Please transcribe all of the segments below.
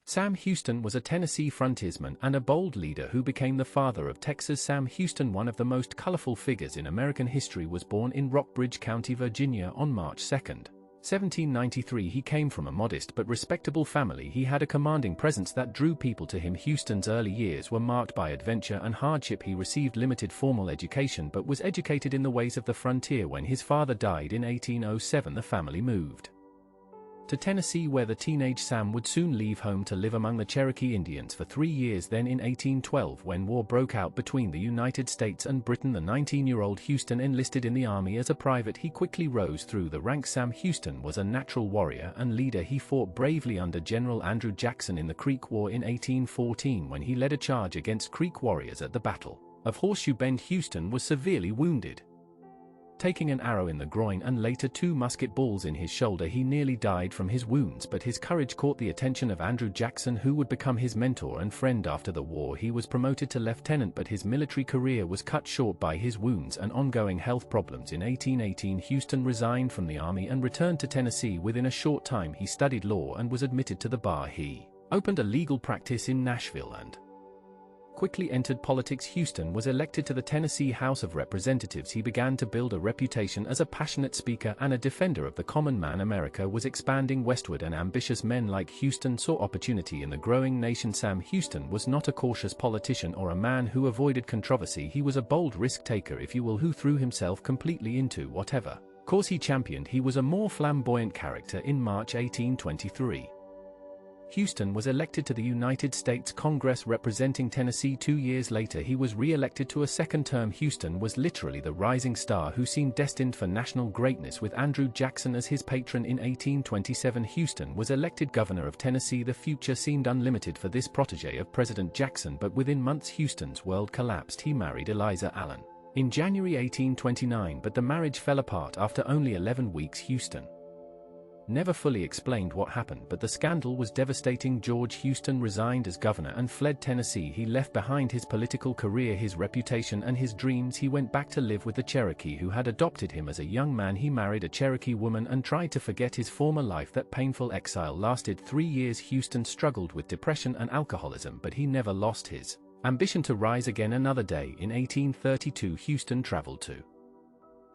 Sam Houston was a Tennessee frontiersman and a bold leader who became the father of Texas. Sam Houston, one of the most colorful figures in American history, was born in Rockbridge County, Virginia on March 2, 1793. He came from a modest but respectable family. He had a commanding presence that drew people to him. Houston's early years were marked by adventure and hardship. He received limited formal education but was educated in the ways of the frontier. When his father died in 1807, the family moved to Tennessee, where the teenage Sam would soon leave home to live among the Cherokee Indians for 3 years. Then in 1812, when war broke out between the United States and Britain, the 19-year-old Houston enlisted in the army as a private. He quickly rose through the ranks. Sam Houston was a natural warrior and leader. He fought bravely under General Andrew Jackson in the Creek War in 1814 when he led a charge against Creek warriors at the Battle of Horseshoe Bend. Houston was severely wounded, taking an arrow in the groin and later 2 musket balls in his shoulder. He nearly died from his wounds, but his courage caught the attention of Andrew Jackson, who would become his mentor and friend. After the war, he was promoted to lieutenant, but his military career was cut short by his wounds and ongoing health problems. In 1818, Houston resigned from the army and returned to Tennessee. Within a short time, he studied law and was admitted to the bar. He opened a legal practice in Nashville and quickly entered politics. Houston was elected to the Tennessee House of Representatives. He began to build a reputation as a passionate speaker and a defender of the common man. America was expanding westward, and ambitious men like Houston saw opportunity in the growing nation. Sam Houston was not a cautious politician or a man who avoided controversy. He was a bold risk-taker, if you will, who threw himself completely into whatever cause he championed. He was a more flamboyant character. In March 1823, Houston was elected to the United States Congress representing Tennessee. 2 years later, he was re-elected to a second term. Houston was literally the rising star who seemed destined for national greatness, with Andrew Jackson as his patron. In 1827, Houston was elected governor of Tennessee. The future seemed unlimited for this protege of President Jackson, but within months Houston's world collapsed. He married Eliza Allen in January 1829, but the marriage fell apart after only 11 weeks. Houston never fully explained what happened, but the scandal was devastating. George Houston resigned as governor and fled Tennessee. He left behind his political career, his reputation, and his dreams. He went back to live with the Cherokee who had adopted him as a young man. He married a Cherokee woman and tried to forget his former life. That painful exile lasted 3 years. Houston struggled with depression and alcoholism, but he never lost his ambition to rise again. Another day in 1832, Houston traveled to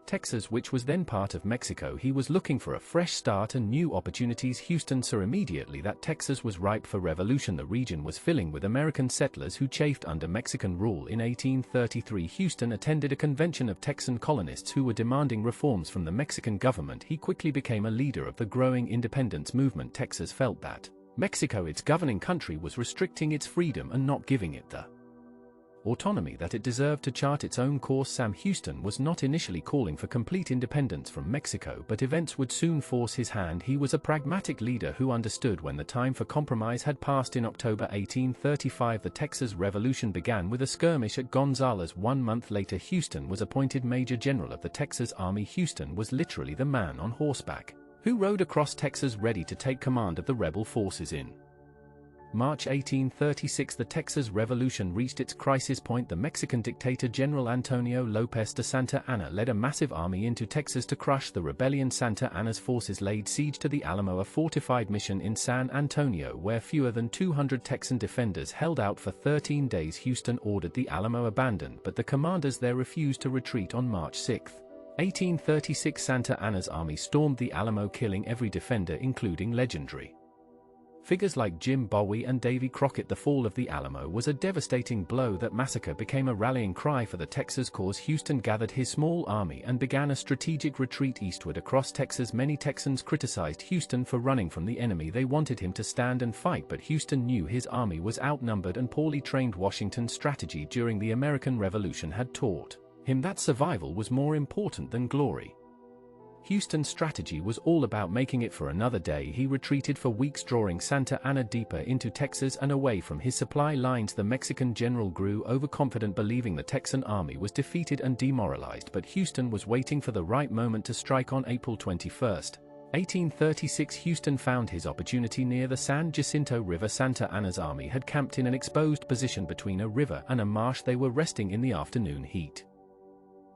Texas, which was then part of Mexico. He was looking for a fresh start and new opportunities. Houston saw immediately that Texas was ripe for revolution. The region was filling with American settlers who chafed under Mexican rule. In 1833, Houston attended a convention of Texan colonists who were demanding reforms from the Mexican government. He quickly became a leader of the growing independence movement. Texas felt that Mexico, its governing country, was restricting its freedom and not giving it the autonomy that it deserved to chart its own course. Sam Houston was not initially calling for complete independence from Mexico, but events would soon force his hand. He was a pragmatic leader who understood when the time for compromise had passed. In October 1835, the Texas Revolution began with a skirmish at Gonzales. 1 month later, Houston was appointed Major General of the Texas Army. Houston was literally the man on horseback who rode across Texas ready to take command of the rebel forces. In March 1836, the Texas Revolution reached its crisis point. The Mexican dictator General Antonio Lopez de Santa Anna led a massive army into Texas to crush the rebellion. Santa Anna's forces laid siege to the Alamo, a fortified mission in San Antonio where fewer than 200 Texan defenders held out for 13 days. Houston ordered the Alamo abandoned, but the commanders there refused to retreat. On March 6, 1836, Santa Anna's army stormed the Alamo, killing every defender, including legendary figures like Jim Bowie and Davy Crockett. The fall of the Alamo was a devastating blow. That massacre became a rallying cry for the Texas cause. Houston gathered his small army and began a strategic retreat eastward across Texas. Many Texans criticized Houston for running from the enemy. They wanted him to stand and fight, but Houston knew his army was outnumbered and poorly trained. Washington's strategy during the American Revolution had taught him that survival was more important than glory. Houston's strategy was all about making it for another day. He retreated for weeks, drawing Santa Anna deeper into Texas and away from his supply lines. The Mexican general grew overconfident, believing the Texan army was defeated and demoralized, but Houston was waiting for the right moment to strike. On April 21, 1836, Houston found his opportunity near the San Jacinto River. Santa Anna's army had camped in an exposed position between a river and a marsh. They were resting in the afternoon heat,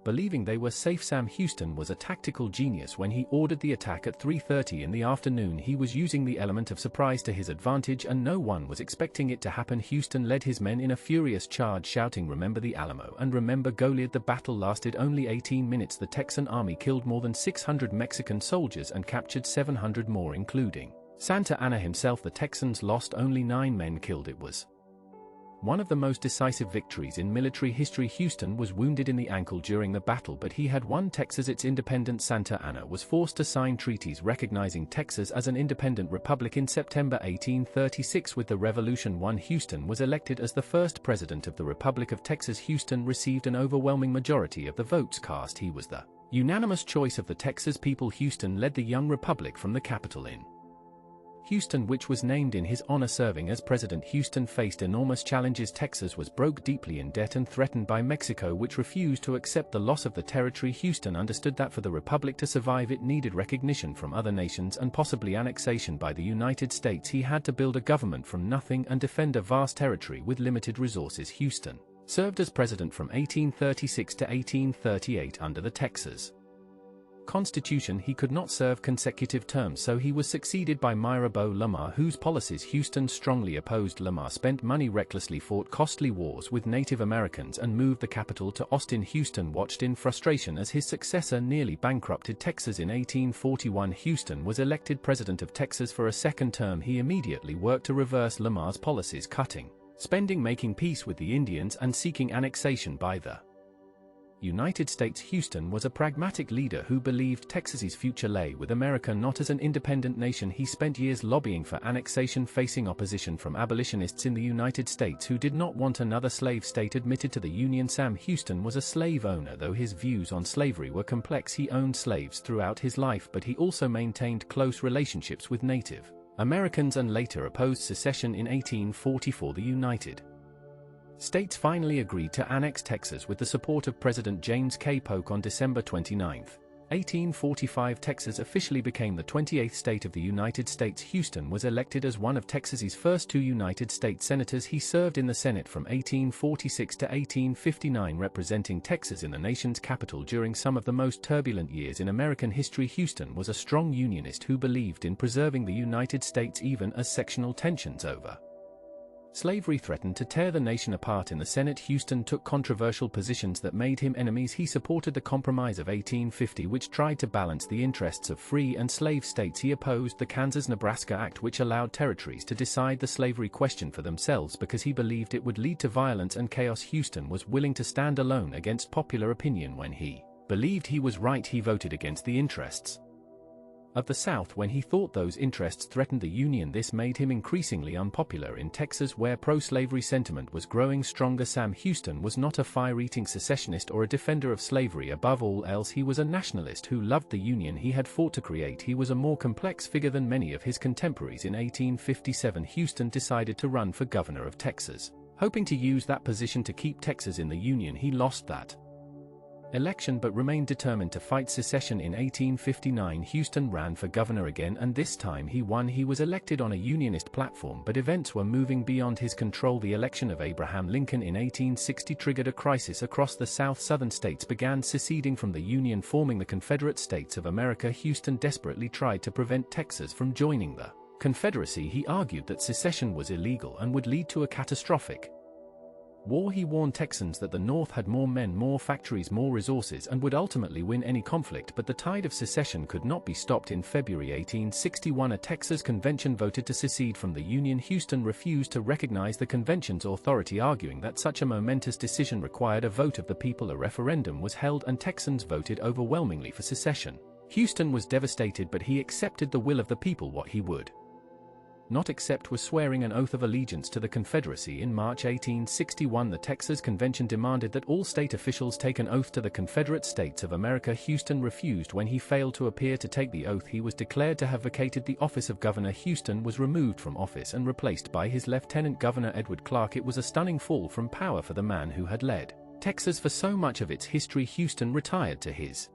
believing they were safe. Sam Houston was a tactical genius when he ordered the attack at 3:30 in the afternoon. He was using the element of surprise to his advantage, and no one was expecting it to happen. Houston led his men in a furious charge, shouting, "Remember the Alamo and remember Goliad." The battle lasted only 18 minutes. The Texan army killed more than 600 Mexican soldiers and captured 700 more, including Santa Anna himself. The Texans lost only 9 men killed. It was one of the most decisive victories in military history. Houston was wounded in the ankle during the battle, but he had won Texas its independence. Santa Anna was forced to sign treaties recognizing Texas as an independent republic in September 1836. With the revolution won, Houston was elected as the first president of the Republic of Texas. Houston received an overwhelming majority of the votes cast. He was the unanimous choice of the Texas people. Houston led the young republic from the Capitol in Houston, which was named in his honor. Serving as president, Houston faced enormous challenges. Texas was broke, deeply in debt, and threatened by Mexico, which refused to accept the loss of the territory. Houston understood that for the republic to survive, it needed recognition from other nations and possibly annexation by the United States. He had to build a government from nothing and defend a vast territory with limited resources. Houston served as president from 1836 to 1838 under the Texas Constitution. He could not serve consecutive terms, so he was succeeded by Mirabeau Lamar, whose policies Houston strongly opposed. Lamar spent money recklessly, fought costly wars with Native Americans, and moved the capital to Austin. Houston watched in frustration as his successor nearly bankrupted Texas. In 1841, Houston was elected president of Texas for a second term. He immediately worked to reverse Lamar's policies, cutting spending, making peace with the Indians, and seeking annexation by the United States. Houston was a pragmatic leader who believed Texas's future lay with America, not as an independent nation. He spent years lobbying for annexation, facing opposition from abolitionists in the United States who did not want another slave state admitted to the Union. Sam Houston was a slave owner, though his views on slavery were complex. He owned slaves throughout his life, but he also maintained close relationships with Native Americans and later opposed secession. In 1844, the United States finally agreed to annex Texas with the support of President James K. Polk. On December 29, 1845, Texas officially became the 28th state of the United States. Houston was elected as one of Texas's first 2 United States senators. He served in the Senate from 1846 to 1859, representing Texas in the nation's capital during some of the most turbulent years in American history. Houston was a strong Unionist who believed in preserving the United States even as sectional tensions over slavery threatened to tear the nation apart. In the Senate, Houston took controversial positions that made him enemies. He supported the Compromise of 1850, which tried to balance the interests of free and slave states. He opposed the Kansas-Nebraska Act, which allowed territories to decide the slavery question for themselves because he believed it would lead to violence and chaos. Houston was willing to stand alone against popular opinion when he believed he was right. He voted against the interests of the South when he thought those interests threatened the Union. This made him increasingly unpopular in Texas, where pro-slavery sentiment was growing stronger. Sam Houston was not a fire-eating secessionist or a defender of slavery. Above all else, he was a nationalist who loved the Union he had fought to create. He was a more complex figure than many of his contemporaries. In 1857, Houston decided to run for governor of Texas, hoping to use that position to keep Texas in the Union. He lost that election but remained determined to fight secession. In 1859, Houston ran for governor again, and this time he won. He was elected on a Unionist platform, but events were moving beyond his control. The election of Abraham Lincoln in 1860 triggered a crisis across the South. Southern states began seceding from the Union, forming the Confederate States of America. Houston desperately tried to prevent Texas from joining the Confederacy. He argued that secession was illegal and would lead to a catastrophic war. He warned Texans that the North had more men, more factories, more resources, and would ultimately win any conflict, but the tide of secession could not be stopped. In February 1861, a Texas convention voted to secede from the Union. Houston refused to recognize the convention's authority, arguing that such a momentous decision required a vote of the people. A referendum was held, and Texans voted overwhelmingly for secession. Houston was devastated, but he accepted the will of the people. What he would not accept was swearing an oath of allegiance to the Confederacy. In March 1861, the Texas Convention demanded that all state officials take an oath to the Confederate States of America. Houston refused. When he failed to appear to take the oath, he was declared to have vacated the office of governor. Houston was removed from office and replaced by his lieutenant governor Edward Clark. It was a stunning fall from power for the man who had led Texas for so much of its history. Houston retired to his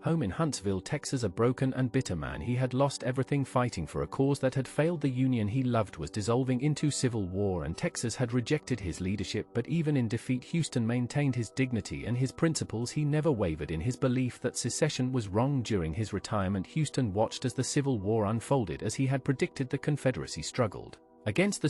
Home in Huntsville, Texas, a broken and bitter man, he had lost everything fighting for a cause that had failed. The Union he loved was dissolving into civil war, and Texas had rejected his leadership. But even in defeat, Houston maintained his dignity and his principles. He never wavered in his belief that secession was wrong. During his retirement, Houston watched as the Civil War unfolded. As he had predicted, the Confederacy struggled against the